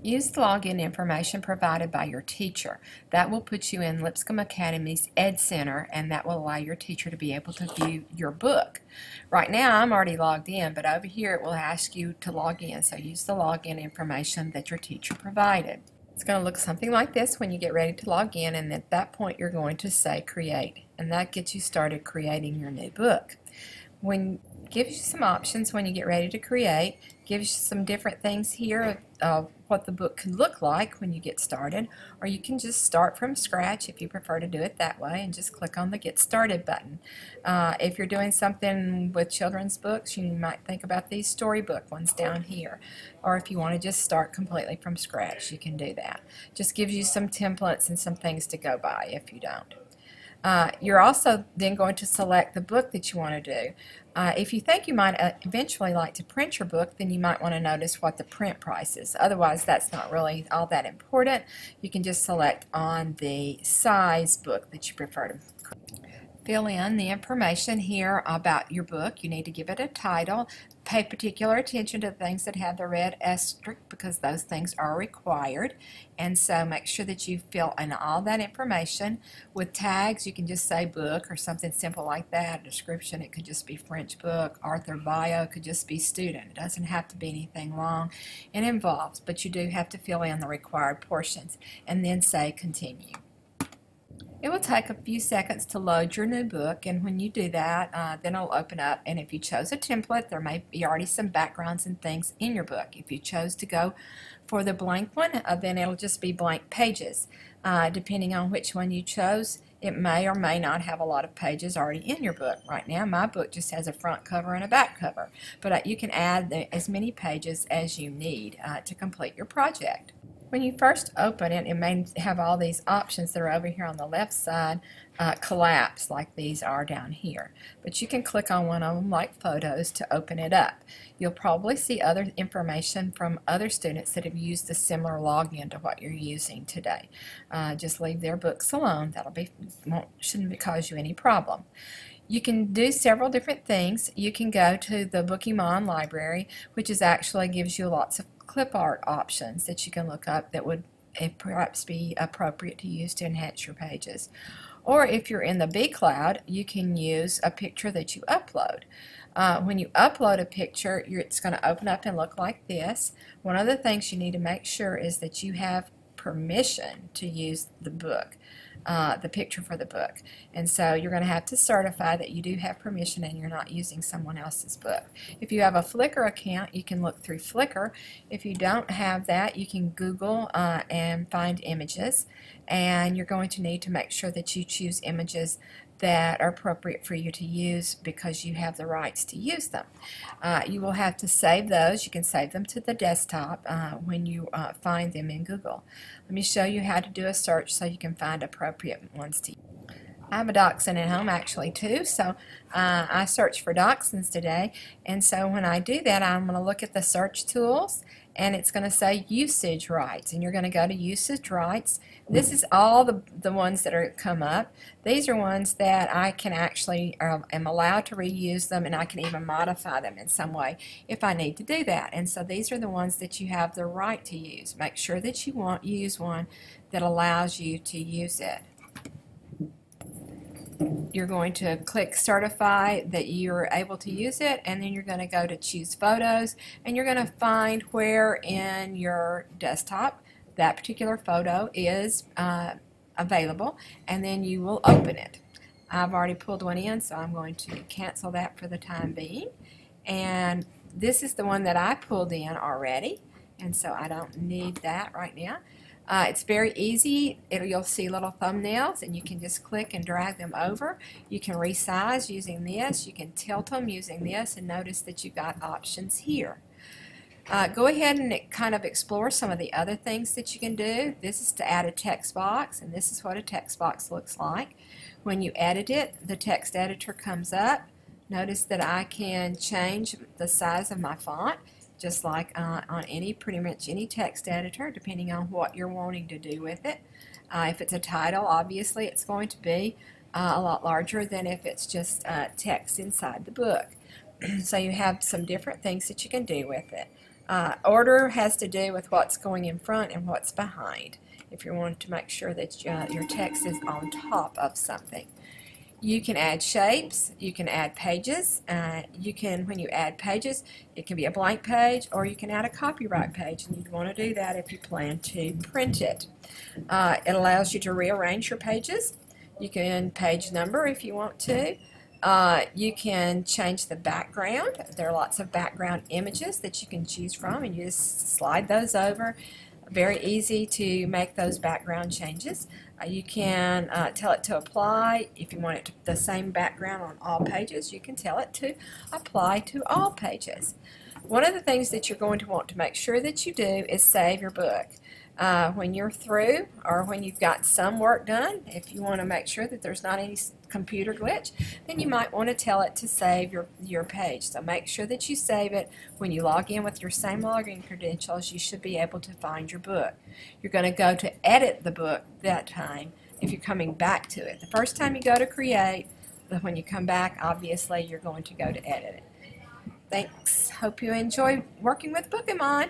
Use the login information provided by your teacher. That will put you in Lipscomb Academy's Ed Center, and that will allow your teacher to be able to view your book. Right now I'm already logged in, but over here it will ask you to log in, so use the login information that your teacher provided. It's going to look something like this when you get ready to log in, and at that point you're going to say create, and that gets you started creating your new book. Gives you some options when you get ready to create, gives you some different things here of what the book could look like when you get started, or you can just start from scratch if you prefer to do it that way and just click on the Get Started button. If you're doing something with children's books, you might think about these storybook ones down here, or if you want to just start completely from scratch, you can do that. Just gives you some templates and some things to go by if you don't. You're also then going to select the book that you want to do. If you think you might eventually like to print your book, then you might want to notice what the print price is. Otherwise, that's not really all that important. You can just select on the size book that you prefer to fill in the information here about your book. You need to give it a title. Pay particular attention to the things that have the red asterisk because those things are required. And so make sure that you fill in all that information. With tags, you can just say book or something simple like that. Description, it could just be French book. Author bio could just be student. It doesn't have to be anything long and involved, but you do have to fill in the required portions and then say continue. It will take a few seconds to load your new book, and when you do that, then it'll open up, and if you chose a template, there may be already some backgrounds and things in your book. If you chose to go for the blank one, then it'll just be blank pages. Depending on which one you chose, it may or may not have a lot of pages already in your book. Right now, my book just has a front cover and a back cover, but you can add as many pages as you need to complete your project. When you first open it, it may have all these options that are over here on the left side collapse like these are down here. But you can click on one of them like photos to open it up. You'll probably see other information from other students that have used a similar login to what you're using today. Just leave their books alone. Shouldn't cause you any problem. You can do several different things. You can go to the Bookemon library, which actually gives you lots of clip art options that you can look up that would perhaps be appropriate to use to enhance your pages. Or if you're in the B Cloud, you can use a picture that you upload. When you upload a picture, it's going to open up and look like this. One of the things you need to make sure is that you have permission to use the book. The picture for the book, and so you're going to have to certify that you do have permission and you're not using someone else's book. If you have a Flickr account, you can look through Flickr. If you don't have that, you can Google and find images, and you're going to need to make sure that you choose images that are appropriate for you to use because you have the rights to use them. You will have to save those. You can save them to the desktop when you find them in Google. Let me show you how to do a search so you can find appropriate ones to use. I have a dachshund at home actually too, so I searched for dachshunds today, and so when I do that, I'm going to look at the search tools, and it's going to say usage rights, and you're going to go to usage rights. This is all the ones that are come up. These are ones that I can actually am allowed to reuse them, and I can even modify them in some way if I need to do that. And so these are the ones that you have the right to use. Make sure that you use one that allows you to use it. You're going to click certify that you're able to use it, and then you're going to go to choose photos, and you're going to find where in your desktop that particular photo is available, and then you will open it. I've already pulled one in, so I'm going to cancel that for the time being, and this is the one that I pulled in already, and so I don't need that right now. It's very easy. You'll see little thumbnails, and you can just click and drag them over. You can resize using this. You can tilt them using this, and notice that you've got options here. Go ahead and kind of explore some of the other things that you can do. This is to add a text box, and this is what a text box looks like. When you edit it, the text editor comes up. Notice that I can change the size of my font, just like on pretty much any text editor, depending on what you're wanting to do with it. If it's a title, obviously it's going to be a lot larger than if it's just text inside the book. So you have some different things that you can do with it. Order has to do with what's going in front and what's behind, if you want to make sure that your text is on top of something. You can add shapes, you can add pages, when you add pages, it can be a blank page or you can add a copyright page, and you'd want to do that if you plan to print it. It allows you to rearrange your pages. You can page number if you want to. You can change the background. There are lots of background images that you can choose from, and you just slide those over. Very easy to make those background changes. You can tell it to apply. If you want it to, the same background on all pages, you can tell it to apply to all pages. One of the things that you're going to want to make sure that you do is save your book. When you're through, or when you've got some work done, if you want to make sure that there's not any computer glitch, then you might want to tell it to save your page. So make sure that you save it. When you log in with your same login credentials, you should be able to find your book. You're going to go to edit the book that time if you're coming back to it. The first time you go to create, but when you come back, obviously you're going to go to edit it. Thanks. Hope you enjoy working with Bookemon.